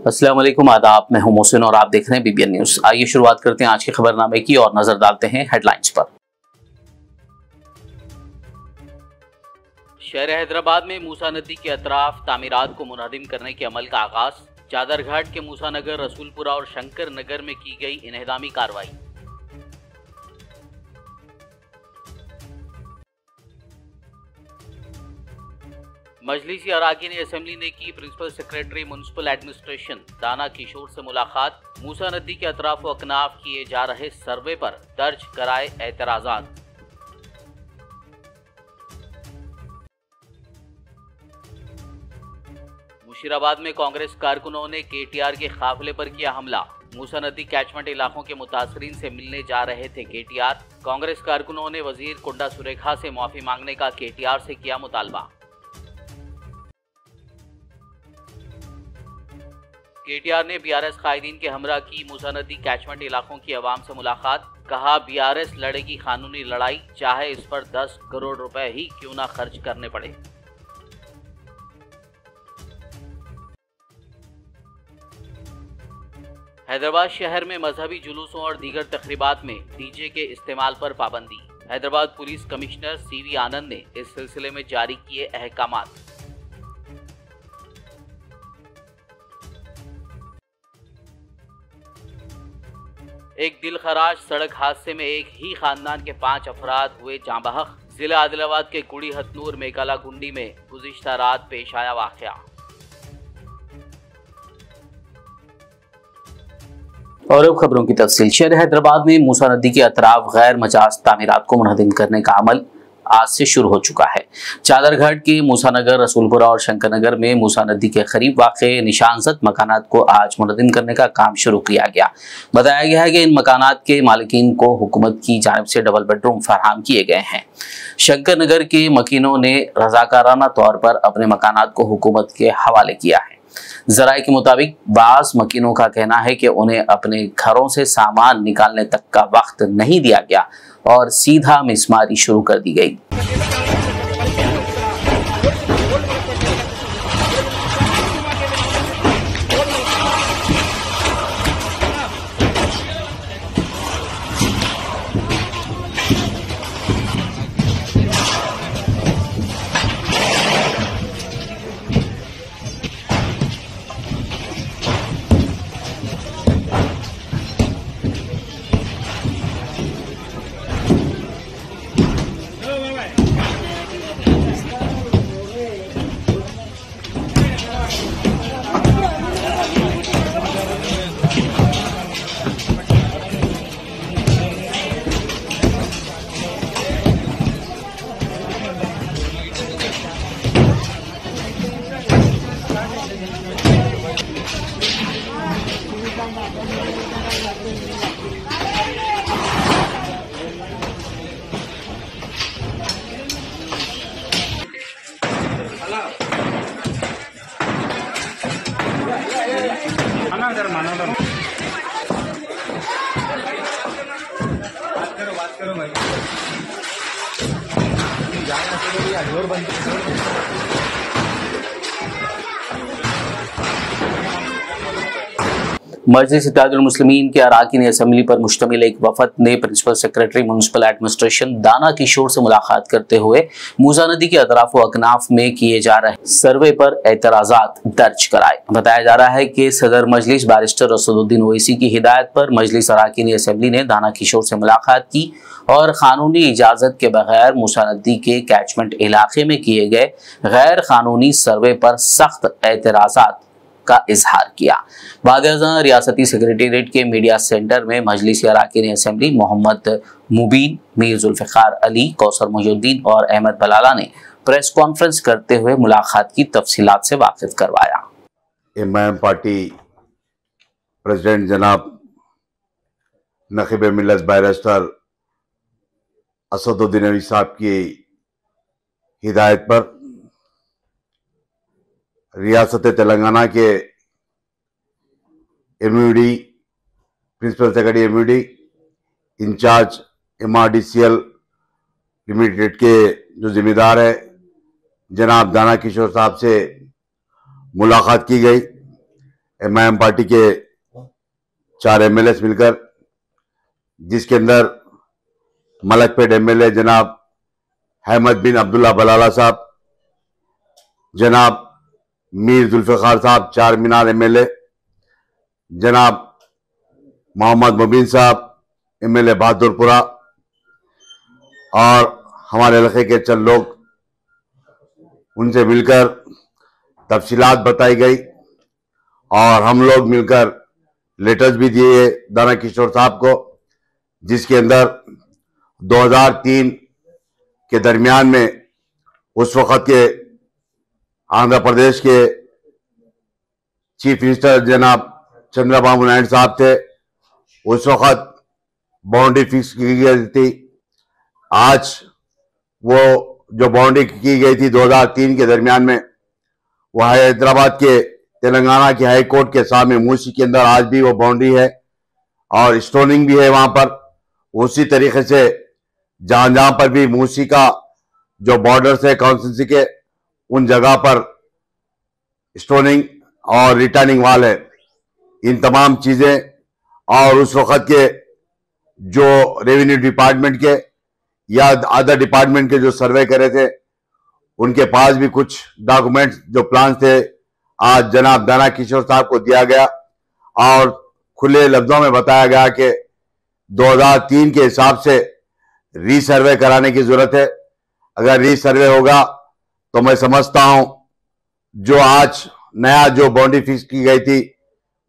अस्सलाम वालेकुम, आदाब। मैं हूं मोहसिन और आप देख रहे हैं बीबीएन न्यूज। आइए शुरुआत करते हैं आज के खबरनामे की और नजर डालते हैं हेडलाइंस पर। शहर हैदराबाद में मूसा नदी के अतराफ तामीरात को मुनहदिम करने के अमल का आगाज। चादरघाट के मूसा नगर, रसूलपुरा और शंकर नगर में की गई इन्हदामी कार्रवाई। मजलिसी अराकीन असेंबली ने की प्रिंसिपल सेक्रेटरी म्युनिसिपल एडमिनिस्ट्रेशन दाना किशोर से मुलाकात। मूसा नदी के अतराफ व अकनाफ किए जा रहे सर्वे पर दर्ज कराए एतराजात। मुशीराबाद में कांग्रेस कारकुनों ने केटीआर के काफिले पर किया हमला। मूसा नदी कैचमेंट इलाकों के मुतासरीन से मिलने जा रहे थे केटीआर। कांग्रेस कारकुनों ने वजीर कुंडा सुरेखा से माफी मांगने का केटीआर से किया मुतालबा। केटीआर ने बीआरएस कायदीन के हमरा की मूसा नदी कैचमेंट इलाकों की आवाम से मुलाकात। कहा, बीआरएस लड़ेगी कानूनी लड़ाई, चाहे इस पर 10 करोड़ रुपए ही क्यों ना खर्च करने पड़े। हैदराबाद शहर में मजहबी जुलूसों और दीगर तकरीबात में डीजे के इस्तेमाल पर पाबंदी। Hyderabad police commissioner C V Anand ने इस सिलसिले में जारी किए अहकामात। एक दिलखराश सड़क हादसे में एक ही खानदान के 5 अफराद हुए जाँ बहक। जिला आदिलाबाद के कुड़ी हथनूर मेकाला गुंडी में गुज़िश्ता रात पेश आया वाक़या। और अब खबरों की तफसील। शहर हैदराबाद में मूसा नदी के अतराफ गैर मजाज तामीरात को मुनहदिम करने का अमल आज से शुरू हो चुका है। चादरघाट के मूसा नगर, रसूलपुरा और शंकर नगर में मूसा नदी के करीब वाक़े निशानजद मकानात को आज मुनहदिम करने का काम शुरू किया गया। बताया गया है कि इन मकानात के मालिकीन को हुकूमत की जानिब से डबल बेडरूम फराहम किए गए हैं। शंकर नगर के मकीनों ने रजाकाराना तौर पर अपने मकानात को हुकूमत के हवाले किया है। जराये के मुताबिक बास मकीनों का कहना है कि उन्हें अपने घरों से सामान निकालने तक का वक्त नहीं दिया गया और सीधा मिसमारी शुरू कर दी गई। मजलिस इत्तेहादुल मुस्लिमीन के अराकीन असेंबली पर मुश्तमिल एक वफद ने प्रिंसिपल सेक्रेटरी म्युनिसिपल एडमिनिस्ट्रेशन दाना किशोर से मुलाकात करते हुए मूसा नदी के अतराफ व अकनाफ में किए जा रहे सर्वे पर एतराजात दर्ज कराए। बताया जा रहा है कि सदर मजलिस बैरिस्टर असदुद्दीन ओवैसी की हिदायत पर मजलिस अराकीन असेंबली ने दाना किशोर से मुलाकात की और कानूनी इजाजत के बगैर मूसा नदी के कैचमेंट इलाके में किए गए गैर कानूनी सर्वे पर सख्त एतराजात का इजहार किया। वाद-ए-अज़ां रियासती सेक्रेटेरिएट के मीडिया सेंटर में मजलिसी अराकीन असेंबली मोहम्मद मुबीन, मीर जुल्फ़िकार अली, कौसर मोहिउद्दीन और अहमद बलाला ने प्रेस कॉन्फ्रेंस करते हुए मुलाकात की तफसीलात से वाकिफ करवाया। एमआईएम पार्टी प्रेसिडेंट जनाब नखीब मिल्लत बैरिस्टर असदुद्दीन ओवैसी साहब की हिदायत पर रियासत तेलंगाना के एमयूडी प्रिंसिपल सेक्रेटरी एमयूडी इंचार्ज एमआरडीसीएल लिमिटेड के जो जिम्मेदार है जनाब दाना किशोर साहब से मुलाकात की गई। एमआईएम पार्टी के 4 एमएलए मिलकर, जिसके अंदर मलकपेट एमएलए जनाब अहमद बिन अब्दुल्ला बलाला साहब, जनाब मीर जुल्फिकार साहब 4 मीनार एमएलए, जनाब मोहम्मद मुबीन साहब एमएलए बहादुरपुरा, और हमारे इलाके के चंद लोग, उनसे मिलकर तफसीलात बताई गई और हम लोग मिलकर लेटर्स भी दिए दाना किशोर साहब को, जिसके अंदर 2003 के दरमियान में उस वक्त के आंध्र प्रदेश के चीफ मिनिस्टर जनाब चंद्रबाबू नायडू साहब थे। उस वक्त बाउंड्री फिक्स की गई थी। आज वो जो बाउंड्री की गई थी 2003 के दरमियान में, वह हैदराबाद के तेलंगाना के हाई कोर्ट के सामने मूसी के अंदर आज भी वो बाउंड्री है और स्टोनिंग भी है वहां पर। उसी तरीके से जहां जहां पर भी मूसी का जो बॉर्डर्स है कॉन्स्टिट्यूंसी के, उन जगह पर स्टोनिंग और रिटर्निंग वाल है, इन तमाम चीजें। और उस वक्त के जो रेवेन्यू डिपार्टमेंट के या अदर डिपार्टमेंट के जो सर्वे करे थे, उनके पास भी कुछ डॉक्यूमेंट्स जो प्लान थे आज जनाब दाना किशोर साहब को दिया गया और खुले लफ्जों में बताया गया कि 2003 के हिसाब से रीसर्वे कराने की जरूरत है। अगर रीसर्वे होगा तो मैं समझता हूं जो आज नया जो बाउंड्री फिक्स की गई थी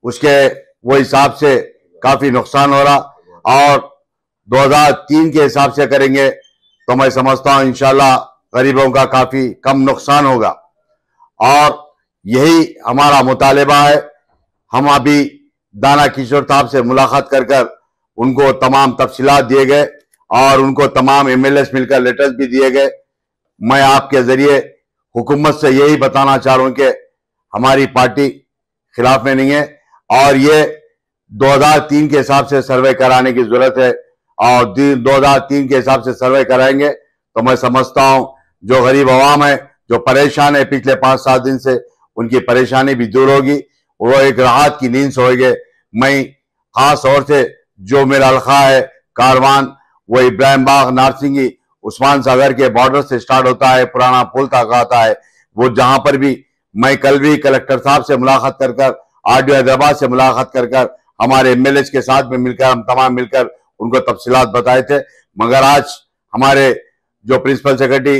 उसके वो हिसाब से काफी नुकसान हो रहा, और 2003 के हिसाब से करेंगे तो मैं समझता हूं इंशाल्लाह गरीबों का काफी कम नुकसान होगा। और यही हमारा मुतालिबा है। हम अभी दाना किशोर साहब से मुलाकात कर उनको तमाम तफसीलात दिए गए और उनको तमाम एमएलए मिलकर लेटर्स भी दिए गए। मैं आपके जरिए हुकूमत से यही बताना चाह रहा हूं कि हमारी पार्टी खिलाफ में नहीं है और ये 2003 के हिसाब से सर्वे कराने की जरूरत है, और 2003 के हिसाब से सर्वे कराएंगे तो मैं समझता हूं जो गरीब आवाम है, जो परेशान है पिछले 5-7 दिन से, उनकी परेशानी भी दूर होगी, वो एक राहत की नींद सोएंगे। मैं खास तौर से जो मेरा इलाका है कारवान, वो इब्राहिम बाग, नारसिंगी, उस्मान सागर के बॉर्डर से स्टार्ट होता है, पुराना पुल तक आता है। वो जहां पर भी मैं कल भी कलेक्टर साहब से मुलाकात कर आरडीओ हैदराबाद से मुलाकात कर हमारे एमएलए के साथ में मिलकर हम तमाम मिलकर उनको तफसीलात बताए थे। मगर आज हमारे जो प्रिंसिपल सेक्रेटरी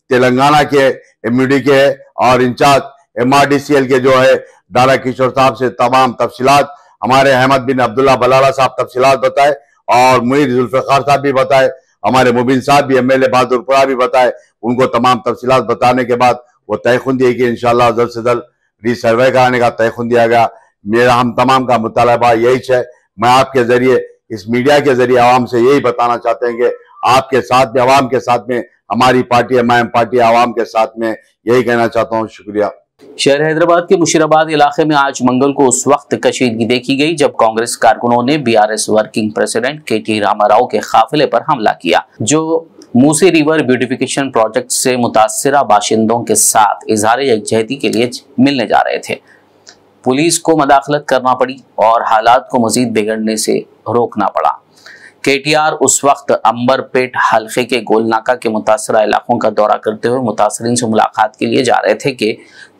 तेलंगाना के एमयूडी के है और इंचार्ज एमआरडीसीएल के जो है दाना किशोर साहब से तमाम तफसीलात, हमारे अहमद बिन अब्दुल्ला बलाला साहब तफसीलात बताए और मीर जुल्फिकार साहब भी बताए, हमारे मुबीन साहब भी एमएलए बहादुरपुरा भी बताए। उनको तमाम तफसीलात बताने के बाद वो तयखुंदी है कि इंशाल्लाह जल्द से जल्द रीसर्वे कराने का तयखुंदी दिया गया। मेरा हम तमाम का मुतालबा यही है। मैं आपके जरिए, इस मीडिया के जरिए आवाम से यही बताना चाहते हैं कि आपके साथ में, आवाम के साथ में हमारी पार्टी एमआईएम पार्टी आवाम के साथ में, यही कहना चाहता हूँ। शुक्रिया। शहर हैदराबाद के मुशीराबाद इलाके में आज मंगल को उस वक्त कशीदगी देखी गई जब कांग्रेस कारकुनों ने बीआरएस वर्किंग प्रेसिडेंट केटी रामाराव के काफिले पर हमला किया, जो मूसी रिवर ब्यूटिफिकेशन प्रोजेक्ट से मुतासिरा बाशिंदों के साथ इजहार यकजहती के लिए मिलने जा रहे थे। पुलिस को मदाखलत करना पड़ी और हालात को मजीद बिगड़ने से रोकना पड़ा। केटीआर उस वक्त अंबरपेट हल्के के गोलनाका के मुतासरा इलाकों का दौरा करते हुए मुतासरीन से मुलाकात के लिए जा रहे थे कि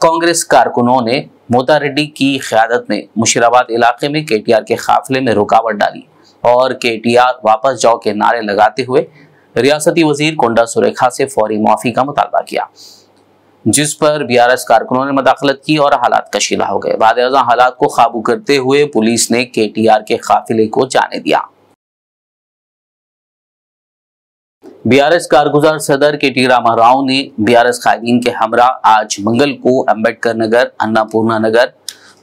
कांग्रेस कारकुनों ने मोता रेड्डी की क़यादत में मुशीराबाद इलाके में केटीआर के काफिले में रुकावट डाली और केटीआर वापस जाओ के नारे लगाते हुए रियासती वजीर कोंडा सुरेखा से फौरी माफी का मुतालबा किया, जिस पर बीआरएस कारकुनों ने मदाखलत की और हालात कशीला हो गए। बाद हालात को काबू करते हुए पुलिस ने केटीआर के काफिले को जाने दिया। बीआरएस कारगुजार सदर केटी रामाराव ने बीआरएस कायदीन के हमरा आज मंगल को अम्बेडकर नगर, अन्नापूर्णा नगर,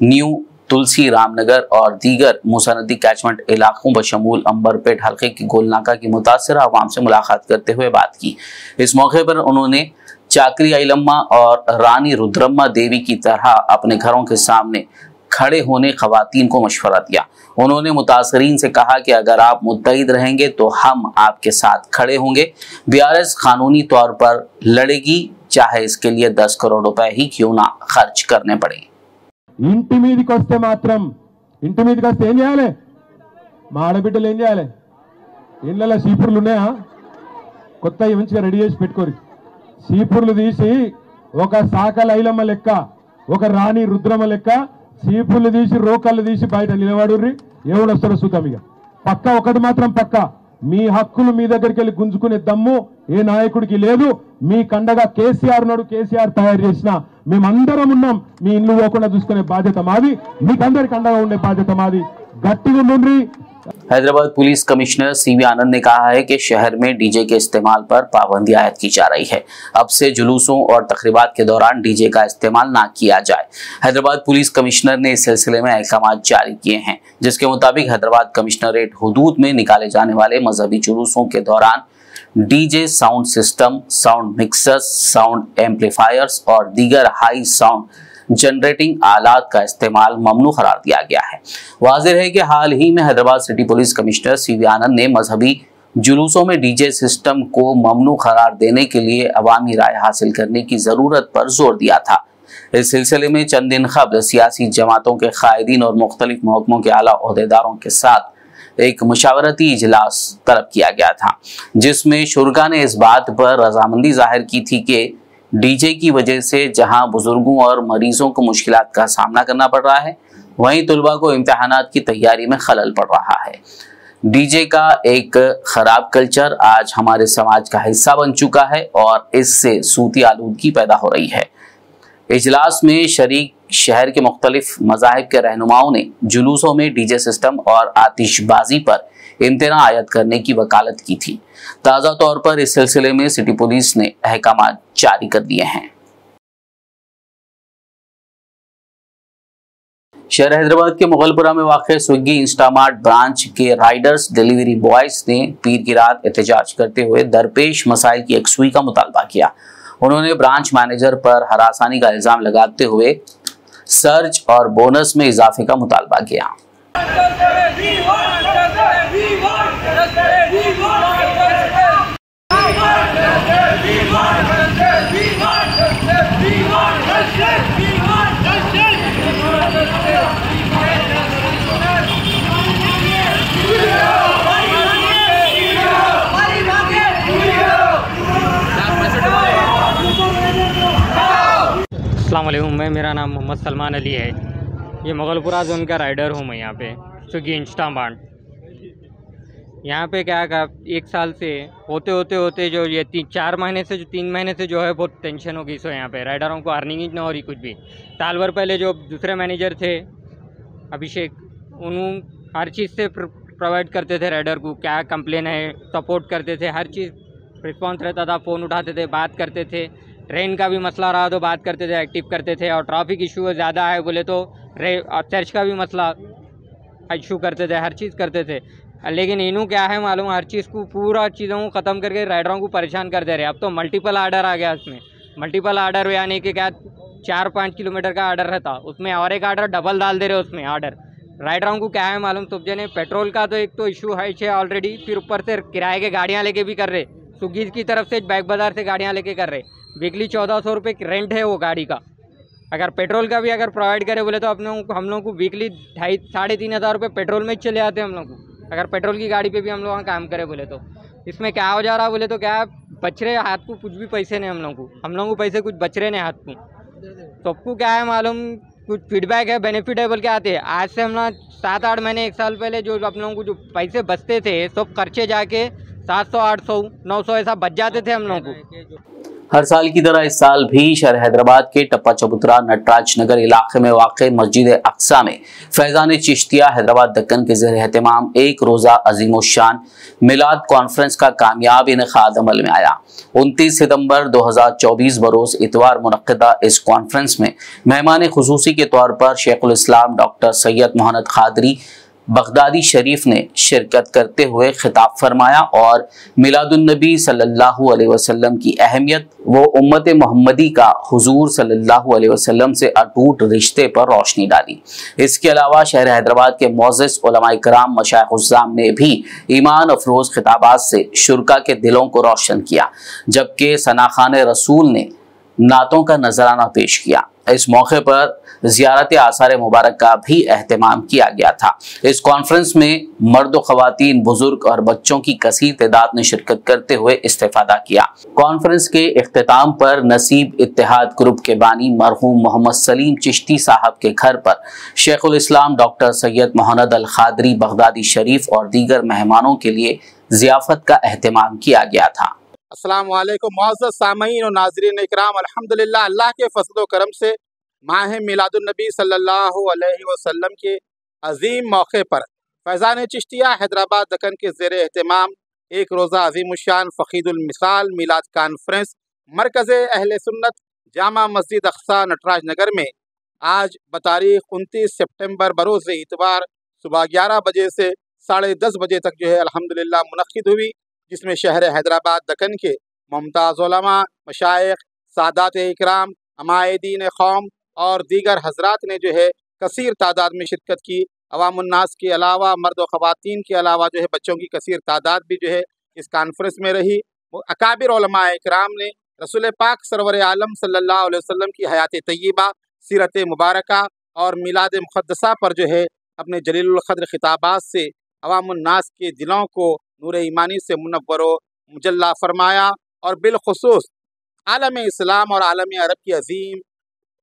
न्यू तुलसी रामनगर और दीगर मूसा नदी कैचमेंट इलाकों बशमूल अंबरपेट हल्के की गोलनाका की मुतासर आवाम से मुलाकात करते हुए बात की। इस मौके पर उन्होंने चाकरी आइलम्मा और रानी रुद्रम्मा देवी की तरह अपने घरों के सामने खड़े होने खवातीन को मशवरा दिया। उन्होंने मुतासरीन से कहा कि अगर आप मुत्तहिद रहेंगे तो हम आपके साथ खड़े होंगे। बीआरएस कानूनी तौर पर लड़ेगी, चाहे इसके लिए 10 करोड़ रुपए ही क्यों ना खर्च करने पड़े। ఇంటి మీదకి వస్తే మాత్రం ఇంటి మీదకి వస్తే ఏం చేయాలి? మా ఆడబిడ్డలు ఏం చేయాలి? ఇళ్ళలో సీపుర్లు ఉన్నాయా? కొత్తవి మంచిగా రెడీ చేసి పెట్టుకోరు. సీపుర్లు తీసి ఒక సాకల ఐలమ్మ లెక్క, ఒక రాణి రుద్రమ లెక్క సీపుర్లు తీసి రోకళ్ళు తీసి బయట నిలబడుర్రి. ఎవడు వస్తాడో చూద్దాం. ఇక పక్క ఒకటి మాత్రం పక్క, మీ హక్కులు మీ దగ్గరికి వెళ్ళి గుంజుకునే దమ్ము ఏ నాయకుడికి లేదు. మీ కండగా కేసీఆర్ నాడు కేసీఆర్ తయారు చేసిన మేమందరం ఉన్నాం. మీ ఇల్లు పోకుండా చూసుకునే బాధ్యత మాది, మీకందరికి అండగా ఉండే బాధ్యత మాది. గట్టిగా ఉండండి. Hyderabad police commissioner C V Anand ने कहा है कि शहर में डीजे के इस्तेमाल पर पाबंदी आयद की जा रही है। अब से जुलूसों और तकरीबात के दौरान डीजे का इस्तेमाल ना किया जाए। हैदराबाद पुलिस कमिश्नर ने इस सिलसिले में अहकाम जारी किए हैं, जिसके मुताबिक हैदराबाद कमिश्नरेट हुदूद में निकाले जाने वाले मजहबी जुलूसों के दौरान DJ, sound system, sound mixers, sound amplifiers और दीगर हाई साउंड जनरेटिंग आलात का इस्तेमाल ममनू करार दिया गया है। वाज़ेह है कि हाल ही में Hyderabad city police commissioner C V Anand ने मजहबी जुलूसों में डीजे सिस्टम को ममनू करार देने के लिए अवामी राय हासिल करने की जरूरत पर जोर दिया था। इस सिलसिले में चंद दिन कबल सियासी जमातों के कायदीन और मुख्तलिफ महकमों के आला ओहदेदारों के साथ एक मशावरती इजलास तलब किया गया था, जिसमें शुरा ने इस बात पर रजामंदी जाहिर की थी कि डीजे की वजह से जहां बुजुर्गों और मरीजों को मुश्किलात का सामना करना पड़ रहा है, वहीं तुलबा को इम्तिहानात की तैयारी में खलल पड़ रहा है। डीजे का एक खराब कल्चर आज हमारे समाज का हिस्सा बन चुका है और इससे सूती आलूदगी पैदा हो रही है। इजलास में शरीक शहर के मुख्तलिफ मज़ाहिब के रहनुमाओं ने जुलूसों में डीजे सिस्टम और आतिशबाजी पर इम्तना आयद करने की वकालत की थी। ताज़ा तौर पर इस सिलसिले में सिटी पुलिस ने अहकाम जारी कर दिए हैं। शहर हैदराबाद के मुगलपुरा में वाक़ स्विगी इंस्टामार्ट ब्रांच के राइडर्स डिलीवरी बॉयज ने पीर की रात एहतजाज करते हुए दरपेश मसाइल की यकसुई का मुतालबा किया। उन्होंने ब्रांच मैनेजर पर हरासानी का इल्जाम लगाते हुए सर्ज और बोनस में इजाफे का मुतालबा किया। अस्सलाम वालेकुम, मेरा नाम मोहम्मद सलमान अली है। ये मुगलपुरा जोन का राइडर हूँ मैं यहाँ पे स्विगी इंस्टामार्ट। यहाँ पे क्या का 1 साल से होते जो ये 3 महीने से जो है बहुत टेंशन हो गई। सो यहाँ पे राइडरों को अर्निंग ही ना हो रही कुछ भी। साल भर पहले जो दूसरे मैनेजर थे अभिषेक, उन्होंने हर चीज़ से प्रोवाइड करते थे राइडर को, क्या कंप्लेन है सपोर्ट करते थे, हर चीज़ रिस्पॉन्स रहता था, फ़ोन उठाते थे, बात करते थे। ट्रेन का भी मसला रहा तो बात करते थे, एक्टिव करते थे। और ट्रैफिक इशू ज़्यादा है बोले तो चर्च का भी मसला इशू करते थे, हर चीज़ करते थे। लेकिन इन्हों क्या है मालूम, हर चीज़ को पूरा चीज़ों को ख़त्म करके राइडरों को परेशान कर दे रहे। अब तो मल्टीपल आर्डर आ गया इसमें। मल्टीपल आर्डर यानी कि क्या 4-5 किलोमीटर का आर्डर रहता, उसमें और एक आर्डर डबल डाल दे रहे उसमें आर्डर। राइडरों को क्या है मालूम, सब जने पेट्रोल का तो एक तो इशू है ऑलरेडी, फिर ऊपर से किराए के गाड़ियाँ लेके भी कर रहे। स्विगी की तरफ से बैग बाज़ार से गाड़ियाँ लेके कर रहे। वीकली 1400 रुपये रेंट है वो गाड़ी का। अगर पेट्रोल का भी अगर प्रोवाइड करे बोले तो हम लोग को वीकली 2,500-3,500 रुपये पेट्रोल में चले आते हैं हम लोग को। अगर पेट्रोल की गाड़ी पे भी हम लोग काम करें बोले तो इसमें क्या हो जा रहा बोले तो क्या बच रहे हाथ को कुछ भी पैसे नहीं हम लोग को पैसे कुछ बच रहे नहीं हाथ को। सबको क्या है मालूम, कुछ फीडबैक है, बेनिफिट है बोल के आते हैं। आज से हम लोग 7-8 महीने 1 साल पहले जो हम लोगों को जो पैसे बचते थे सब खर्चे जाके 700-800-900 ऐसा बच जाते थे हम लोगों को। हर साल की तरह इस साल भी शहर हैदराबाद के टप्पा चबूतरा नटराज नगर इलाके में वाक़ मस्जिद अक्सा में फैज़ान चिश्तिया हैदराबाद दक्कन के ज़ेर एहतमाम एक रोज़ा अज़ीमुश्शान मिलाद कॉन्फ्रेंस का कामयाब इनेकाद अमल में आया। 29 सितंबर 2024 बरोज़ इतवार मुनक़्क़दा इस कॉन्फ्रेंस में मेहमान खुसूसी के तौर पर शेखुल इस्लाम डॉक्टर सैयद मोहम्मद क़ादरी बगदादी शरीफ ने शिरकत करते हुए खिताब फरमाया और मिलादुन्नबी सल्लल्लाहु अलैहि वसल्लम की अहमियत व उम्मत मोहम्मदी का हुजूर सल्लल्लाहु अलैहि वसल्लम से अटूट रिश्ते पर रोशनी डाली। इसके अलावा शहर हैदराबाद के मोअज़्ज़िज़ उलमाए कराम मशाइख़-उज़्ज़ाम ने भी ईमान अफरोज़ खिताबात से शुरका के दिलों को रोशन किया, जबकि सनाखान रसूल ने नातों का नजराना पेश किया। इस मौके पर ज़ियारत आसार मुबारक का भी एहतमाम किया गया था। इस कॉन्फ्रेंस में मर्द, ख़वातीन, बुजुर्ग और बच्चों की कसीर तादाद ने शिरकत करते हुए इस्तेफादा किया। कॉन्फ्रेंस के इख्तिताम पर नसीब इत्तेहाद ग्रुप के बानी मरहूम मोहम्मद सलीम चिश्ती साहब के घर पर शेखुल इस्लाम डॉक्टर सैयद मोहम्मद अल खादरी बगदादी शरीफ और दीगर मेहमानों के लिए ज़ियाफत का एहतमाम किया गया था। अस्सलाम वालेकुम मुअज़्ज़ज़ सामईन और नाज़रीन इकराम, अल्हम्दुलिल्लाह अल्लाह के फज़ल व करम से माह मिलादुन्नबी सल्लल्लाहु अलैहि वसल्लम के अजीम मौके पर फैज़ान चिश्तिया हैदराबाद दक्कन के ज़ेर एहतमाम एक रोज़ा अज़ीमुश्शान फ़क़ीदुल मिसाल मिलाद कॉन्फ्रेंस मरकज़ अहले सुन्नत जामा मस्जिद अक़सा नटराज नगर में आज बतारीख़ 29 सितंबर बरोज़ इतवार सुबह 11 बजे से 10:30 बजे तक जो है अल्हम्दुलिल्लाह मुनक़्क़िद हुई, जिसमें शहर हैदराबाद दक्कन के मुमताज़ उलमा, मशाइख़, सादात इकराम, अमायदीन क़ौम और दीगर हज़रात ने जो है कसीर तादाद में शिरकत की। अवामुन्नास के अलावा मर्द व ख़वातीन के अलावा जो है बच्चों की कसीर तादाद भी जो है इस कॉन्फ्रेंस में रही। अकाबिर उलमा इकराम ने रसूल पाक सरवर आलम सल्लल्लाहु अलैहि वसल्लम की हयात तय्यबा, सीरत मुबारका और मिलाद मुक़द्दसा पर जो है अपने जलीलुल क़द्र खिताबात से अवामुन्नास के दिलों को नूर ईमानी से मुनव्वर व मुजल्ला फरमाया और बिलखुसूस आलम इस्लाम और आलम अरब की अजीम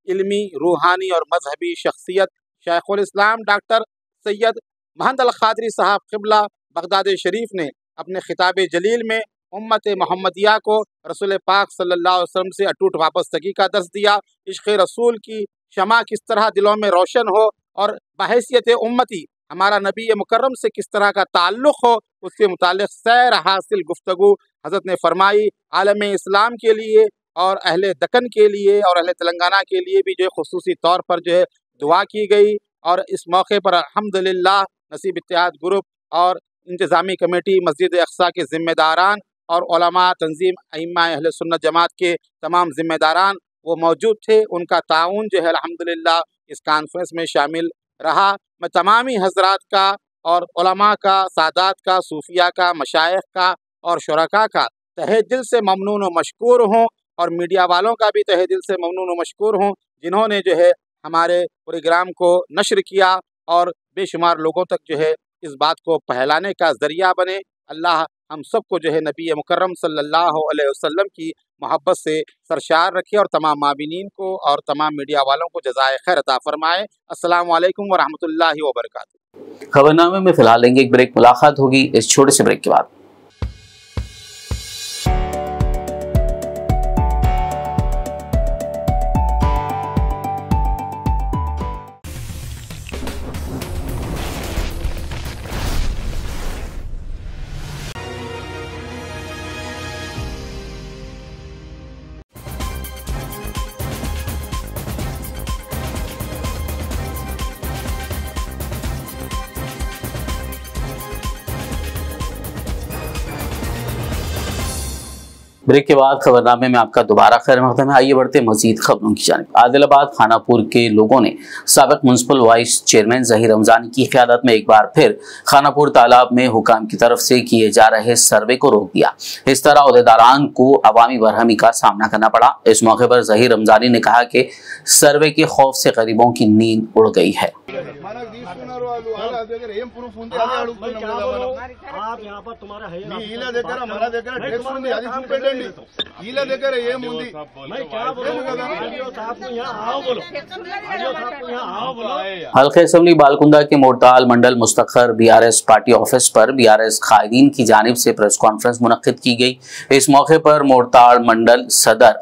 इल्मी, रूहानी और मजहबी शख्सियत शेखुल इस्लाम डॉक्टर सैयद मोहम्मद अल खादरी साहब क़िबला बगदाद शरीफ ने अपने खिताब जलील में उम्मत मोहम्मदिया को रसूल पाक सल्लल्लाहु अलैहि वसल्लम से अटूट वापस्तगी का दर्स दिया। इश्क़ रसूल की शमा किस तरह दिलों में रोशन हो और बहैसियत उम्मती हमारा नबी मुकर्रम से किस तरह का ताल्लुक़ हो, उसके मुतालिक सैर हासिल गुफ्तगू हज़रत ने फरमाई। आलम इस्लाम के लिए और अहले दक्कन के लिए और अहले तेलंगाना के लिए भी जो है खुसूसी तौर पर जो है दुआ की गई। और इस मौके पर अल्हम्दुलिल्लाह नसीब इत्तेहाद ग्रुप और इंतज़ामी कमेटी मस्जिद अक़सा के ज़िम्मेदारान और उलमा, तंजीम, अइम्मा अहले सुन्नत जमात के तमाम ज़िम्मेदारान वो मौजूद थे। उनका ताउन जो है अल्हम्दुलिल्लाह इस कॉन्फ्रेंस में शामिल रहा। मैं तमामी हज़रात का और उलमा का, सादात का, सूफिया का, मशाइख़ का और शुरका का तहे दिल से ममनून व मशकूर हूँ और मीडिया वालों का भी तहे दिल से ममनून व मशकूर हूँ, जिन्होंने जो है हमारे प्रोग्राम को नश्र किया और बेशुमार लोगों तक जो है इस बात को फैलाने का ज़रिया बने। अल्लाह हम सबको जो है नबी मुकर्रम सल्लल्लाहु अलैहि वसल्लम की मोहब्बत से सरशार रखे और तमाम माबिनीन को और तमाम मीडिया वालों को जज़ाए खैर अता फरमाए। अस्सलामु अलैकुम व रहमतुल्लाहि व बरकातुहू। खबरनामे में फिलहाल लेंगे एक ब्रेक, मुलाकात होगी इस छोटे से ब्रेक के बाद। ब्रेक के बाद खबरनामे में आपका दोबारा खैर मक़दम है। आइए बढ़ते मजीद खबरों की जानिब। आदिलाबाद खानापुर के लोगों ने साबिक़ municipal vice chairman Zaheer Ramzani की क़यादत में एक बार फिर खानापुर तालाब में हुकाम की तरफ से किए जा रहे सर्वे को रोक दिया। इस तरह अहदेदारान को अवामी बरहमी का सामना करना पड़ा। इस मौके पर ज़हीर रमज़ानी ने कहा कि सर्वे के खौफ से गरीबों की नींद उड़ गई है। आप यहाँ पर तुम्हारा है हमारा हल्के असम्बली बालकुंदा के मोरताल मंडल मुस्तखर BRS पार्टी ऑफिस पर BRS कायदीन की जानिब से प्रेस कॉन्फ्रेंस मुनक्किद की गई। इस मौके पर मोरताल मंडल सदर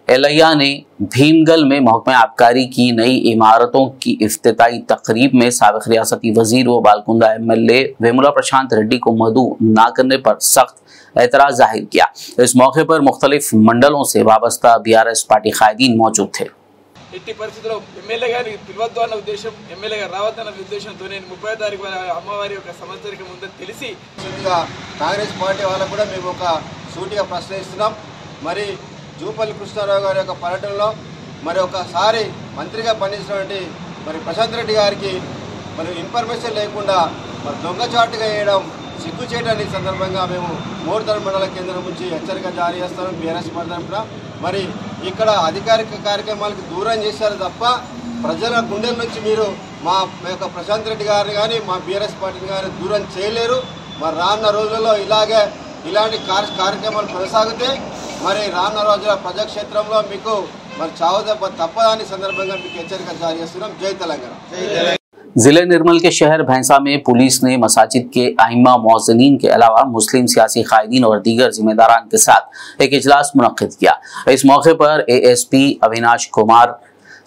एलैया ने भीमगल में महकमा आबकारी की नई इमारतों की इफ्तिताई तकरीब में साबिक़ रियासती वजीर व बालकुंदा MLA वेमुला प्रशांत रेड्डी को मदऊ न करने पर सख्त एतराज़ जाहिर किया। इस मौके पर मुख्तलिफ मंडलों से वाबस्ता BRS पार्टी कायदीन मौजूद थे। ఎట్టి పరిస్థితుల్లో ఎమ్మెల్యే గారి పిలవద్దు అన్న ఉద్దేశం, ఎమ్మెల్యే గారు రావద్దన్న ఉద్దేశంతో నేను 30వ తారీఖు అమ్మవారి యొక్క సంవత్సరానికి ముందు తెలిసి కాంగ్రెస్ పార్టీ వాళ్ళకు కూడా మేము ఒక సూటిగా ప్రశ్న ఇస్తున్నాం। మరి జూపల్లి కృష్ణారావు గారి యొక్క పర్యటనలో మరి ఒకసారి మంత్రిగా పనిచేసినటువంటి మరి ప్రశాంత్ రెడ్డి గారికి మరి ఇన్ఫర్మేషన్ లేకుండా మరి దొంగచాటుగా వేయడం సిగ్గు చేయడానికి సందర్భంగా మేము మోర్తాల్ మండల కేంద్రం నుంచి హెచ్చరిక జారీ చేస్తాం BRS తరఫున। మరి ఇక్కడ అధికారిక కార్యక్రమాలకు దూరం చేశారు తప్ప ప్రజల గుండెల నుంచి మీరు మా యొక్క ప్రశాంత్ రెడ్డి గారిని కానీ మా బీఆర్ఎస్ పార్టీని కానీ దూరం చేయలేరు. మరి రానున్న రోజుల్లో ఇలాంటి కార్యక్రమాలు కొనసాగితే మరి రానున్న రోజుల ప్రజాక్షేత్రంలో మీకు మరి చావు దెబ్బ తప్పదని సందర్భంగా మీకు హెచ్చరిక జారీ చేస్తున్నాం. జై తెలంగాణ. जिले निर्मल के शहर भैंसा में पुलिस ने मसाजिद के आइम्मा मौज़नीन के अलावा मुस्लिम सियासी कायदीन और दीगर जिम्मेदारान के साथ एक इजलास मुनक्किद किया। इस मौके पर ASP Avinash Kumar,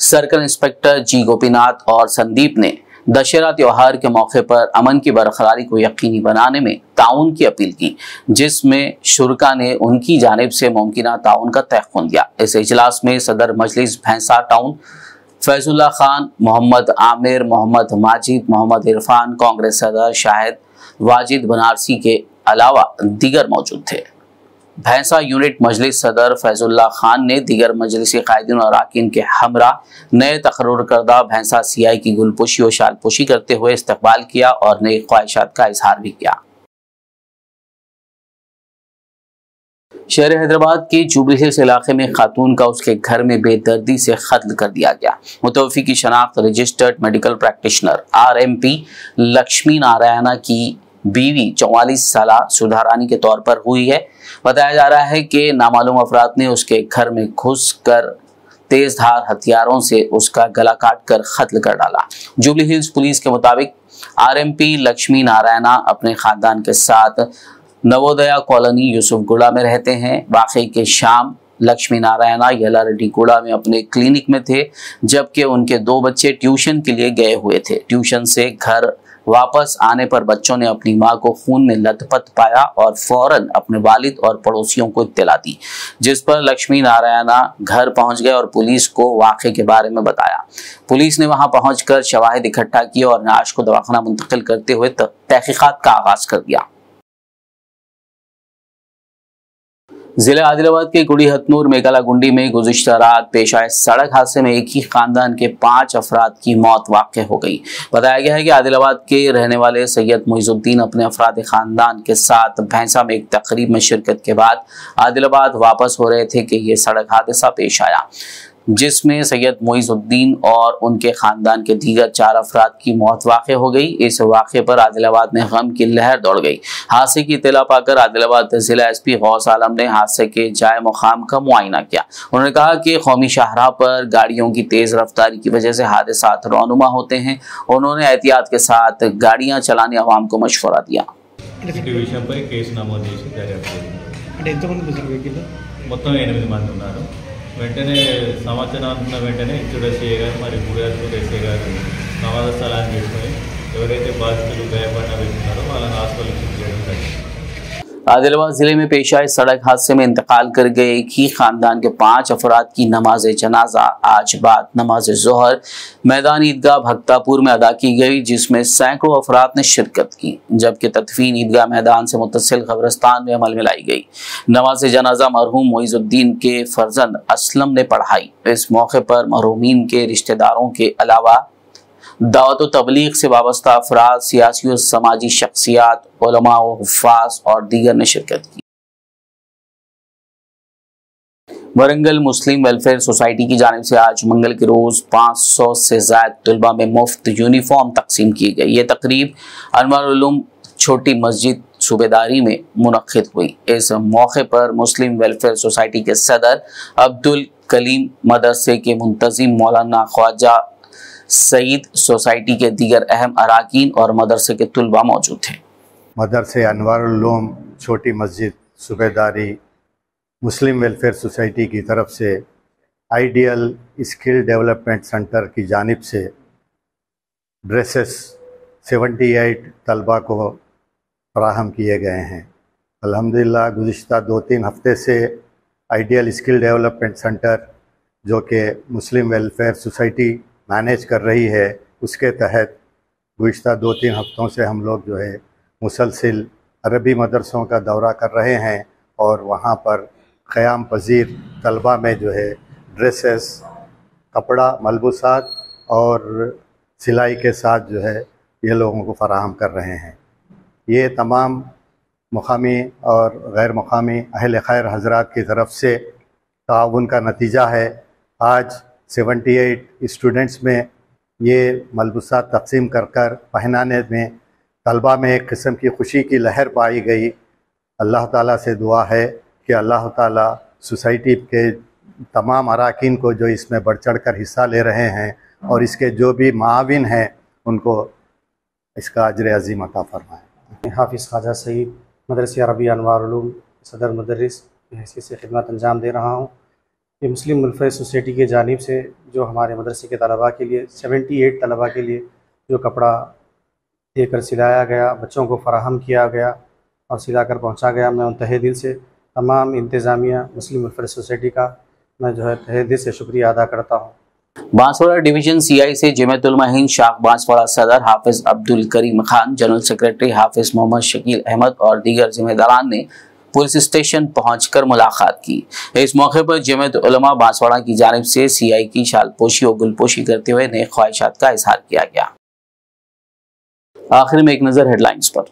circle inspector G Gopinath और संदीप ने दशहरा त्योहार के मौके पर अमन की बरकरारी को यकीनी बनाने में ताउन की अपील की, जिसमें शुरका ने उनकी जानिब से मुमकिना ताउन का तयक़ुन दिया। इस इजलास में सदर मजलिस भैंसा टाउन फैजुल्ला खान, मोहम्मद आमिर, मोहम्मद माजिद, मोहम्मद इरफान, कांग्रेस सदर शाहिद वाजिद बनारसी के अलावा दीगर मौजूद थे। भैंसा यूनिट मजलिस सदर फैजुल्ला खान ने दीगर मजलिसी कायदीन और अरकान के हमरा नए तकर्रुर करदा भैंसा सीआई की गुलपोशी और शालपोशी करते हुए इस्तकबाल किया और नई ख्वाहिशात का इजहार भी किया। शहर हैदराबाद के जुबली हिल्स इलाके में खातून का उसके घर में बेदर्दी से कत्ल कर दिया गया। मुतवफ़ी की शनाख्त registered medical practitioner RMP Lakshmi Narayana की बीवी 44 साल सुधा रानी के तौर पर हुई है। बताया जा रहा है कि नामालूम अफराद ने उसके घर में घुसकर तेजधार हथियारों से उसका गला काट कर कत्ल कर डाला। जुबली हिल्स पुलिस के मुताबिक आरएमपी लक्ष्मी नारायणा अपने खानदान के साथ नवोदया कॉलोनी यूसुफगुड़ा में रहते हैं। वाकई के शाम लक्ष्मी नारायणा येला रेड्डी गुड़ा में अपने क्लिनिक में थे, जबकि उनके 2 बच्चे ट्यूशन के लिए गए हुए थे। ट्यूशन से घर वापस आने पर बच्चों ने अपनी मां को खून में लथपथ पाया और फौरन अपने वालिद और पड़ोसियों को इत्तला दी, जिस पर लक्ष्मी नारायणा घर पहुंच गए और पुलिस को वाक़े के बारे में बताया। पुलिस ने वहां पहुंचकर शवाहिद इकट्ठा किए और नाश को दवाखाना मुंतकिल करते हुए तहकीकात का आगाज कर दिया। जिले आदिलाबाद के गुड़ी हथनूर मेघाला गुंडी में गुज़िश्ता रात पेश आए सड़क हादसे में एक ही खानदान के 5 अफराद की मौत वाक़ हो गई। बताया गया है कि आदिलाबाद के रहने वाले सैयद मुइज़ुद्दीन अपने अफराद खानदान के साथ भैंसा में एक तकरीब में शिरकत के बाद आदिलाबाद वापस हो रहे थे कि ये सड़क हादसा पेश आया, जिसमें सैयद मुइज़ुद्दीन और उनके खानदान के दीगर 4 अफराद की मौत वाक़ हो गई। इस वाक़े पर आदिलाबाद में गम की लहर दौड़ गई। हादसे की इत्तला पाकर आदिलाबाद जिला एसपी गौस आलम ने हादसे के जाए मुकाम का मुआयना किया। उन्होंने कहा कि कौमी शाहराह पर गाड़ियों की तेज रफ्तारी की वजह से हादसात रौनुमा होते हैं। उन्होंने एहतियात के साथ गाड़ियां चलाने अवाम को मशवरा दिया। వెంటనే సమాచారం అందుకున్న వెంటనే ఇన్సూరెన్స్ గారు మరి గుడియాస్పూర్ ఎస్ఐ గారు ప్రమాద స్థలాన్ని చేసుకొని ఎవరైతే బాధితులు గాయపడిన వ్యక్తున్నారో వాళ్ళని హాస్పిటల్ షిఫ్ట్ చేయడం జరిగింది। आदिलाबाद जिले में पेश आए सड़क हादसे में इंतकाल कर गए एक ही खानदान के 5 अफराद की नमाज जनाजा आज बाद नमाज जोहर मैदान ईदगाह भक्तापुर में अदा की गई, जिसमें सैकड़ों अफराद ने शिरकत की, जबकि तदफीन ईदगाह मैदान से मुत्तसिल कब्रिस्तान में अमल में लाई गई। नमाज जनाजा मरहूम मुइज़ुद्दीन के फर्जंद असलम ने पढ़ाई। इस मौके पर मरहूमीन के रिश्तेदारों के अलावा दावत तबलीग से वाबस्ता अफराद, सियासी और समाजी शख्सियात, उलमा व हुफ्फाज और दीगर ने शिरकत की। वरंगल मुस्लिम वेलफेयर सोसाइटी की जानिब से आज मंगल के रोज 500 से ज्यादा तलबा में मुफ्त यूनिफॉर्म तकसीम की गई। ये तकरीब अनवारुल उलूम छोटी मस्जिद सूबेदारी में मुनक्किद हुई। इस मौके पर मुस्लिम वेलफेयर सोसाइटी के सदर अब्दुल कलीम, मदरसे के मुंतजिम मौलाना ख्वाजा सईद, सोसाइटी के दीगर अहम अराकीन और मदरसे के तुलबा मौजूद थे। मदरसे अनवारुल उलूम छोटी मस्जिद सूबेदारी मुस्लिम वेलफेयर सोसाइटी की तरफ से आइडियल स्किल डेवलपमेंट सेंटर की जानिब से ड्रेसेस 78 तलबा को फराहम किए गए हैं। अल्हम्दुलिल्लाह गुज़िश्ता 2-3 हफ्ते से आइडियल स्किल डेवलपमेंट सेंटर जो कि मुस्लिम वेलफेयर सोसाइटी मैनेज कर रही है, उसके तहत गुज़िश्ता 2-3 हफ्तों से हम लोग जो है मुसलसिल अरबी मदरसों का दौरा कर रहे हैं और वहाँ पर क़याम पज़ीर तलबा में जो है ड्रेसेस, कपड़ा, मलबूसात और सिलाई के साथ जो है ये लोगों को फ़राहम कर रहे हैं। ये तमाम मुकामी और गैर मुकामी अहल खैर हज़रात की तरफ से ताउन का नतीजा है। आज 78 स्टूडेंट्स में ये मलबूसा तकसीम कर कर पहनाने में तलबा में एक किस्म की खुशी की लहर पाई गई। अल्लाह ताला से दुआ है कि अल्लाह ताला सोसाइटी के तमाम अराकीन को जो इसमें बढ़ चढ़ कर हिस्सा ले रहे हैं और इसके जो भी माविन हैं उनको इसका अजर अज़ीम अता फरमाएँ। हाफिज़ ख्वाजा सईद मदरसा रबिया अनवारुल उलूम सदर मदरस की हैसियत से खिदमत अंजाम दे रहा हूँ। ये मुस्लिम वेलफेयर सोसाइटी की जानिब से जो हमारे मदरसे के तलबा के लिए 78 तलबा के लिए जो कपड़ा देकर सिलाया गया, बच्चों को फराहम किया गया और सिलाकर पहुँचा गया, मैं उन तहे दिल से तमाम इंतज़ामिया मुस्लिम वेलफेयर सोसाइटी का मैं जो है तहे दिल से शुक्रिया अदा करता हूँ। बांसवाड़ा डिवीजन सीआई से जमीयत उलमा हिंद शाख बांसवाड़ा सदर हाफिज अब्दुल करीम खान, जनरल सेक्रेटरी हाफिज मोहम्मद शकील अहमद और दीगर जिम्मेदारान ने पुलिस स्टेशन पहुंचकर मुलाकात की। इस मौके पर जमीयत उलमा बांसवाड़ा की जानिब से सीआई की शालपोशी और गुलपोशी करते हुए नेक ख्वाहिशात का इजहार किया गया। आखिर में एक नजर हेडलाइंस पर।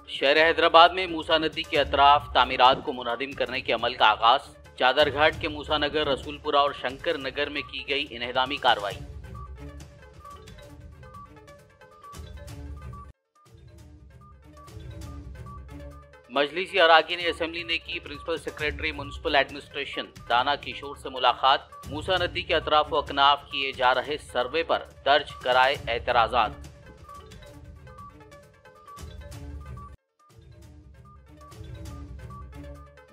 शहर हैदराबाद में मूसा नदी के अतराफ तामीरात को मुनहदिम करने के अमल का आगाज। चादरघाट के मूसा नगर, रसूलपुरा और शंकर नगर में की गई इन्हदामी कार्रवाई। मजलिसी अराकीन असेंबली ने की प्रिंसिपल सेक्रेटरी म्युनिसिपल एडमिनिस्ट्रेशन दाना किशोर से मुलाकात। मूसा नदी के अतराफ व अकनाफ किए जा रहे सर्वे पर दर्ज कराए एतराजात।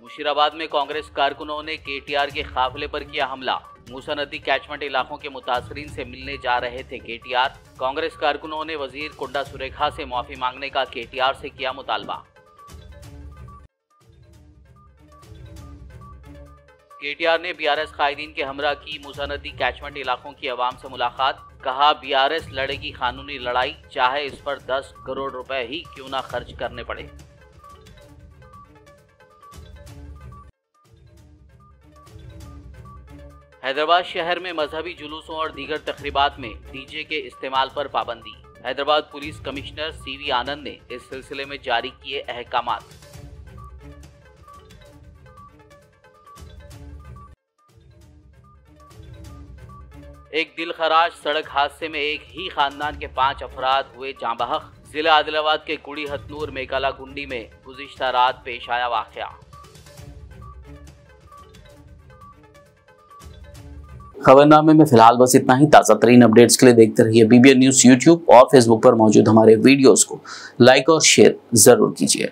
मुशीराबाद में कांग्रेस कारकुनों ने केटीआर के काफिले पर किया हमला। मूसा नदी कैचमेंट इलाकों के मुतासरीन से मिलने जा रहे थे केटीआर। कांग्रेस कारकुनों ने वजीर कुंडा सुरेखा से माफी मांगने का केटीआर से किया मुतालबा। केटीआर ने बीआरएस कायदीन के हमरा की मूसा नदी कैचमेंट इलाकों की आवाम से मुलाकात। कहा बीआरएस लड़ेगी कानूनी लड़ाई, चाहे इस पर 10 करोड़ रुपए ही क्यों ना खर्च करने पड़े। हैदराबाद शहर में मजहबी जुलूसों और दीगर तकरीबात में डीजे के इस्तेमाल पर पाबंदी। Hyderabad police commissioner C V Anand ने इस सिलसिले में जारी किए अहकामात। एक दिलखराश सड़क हादसे में एक ही खानदान के 5 अफराद हुए जाँ बहक। जिला आदिलाबाद के कुड़ी हथनूर मेकाला गुंडी में गुज़िश्ता रात पेश आया वाक़या। खबरनामे में फिलहाल बस इतना ही। ताज़ा तरीन अपडेट्स के लिए देखते रहिए BBN न्यूज़ यूट्यूब और फेसबुक पर मौजूद हमारे वीडियोस को लाइक और शेयर जरूर कीजिए।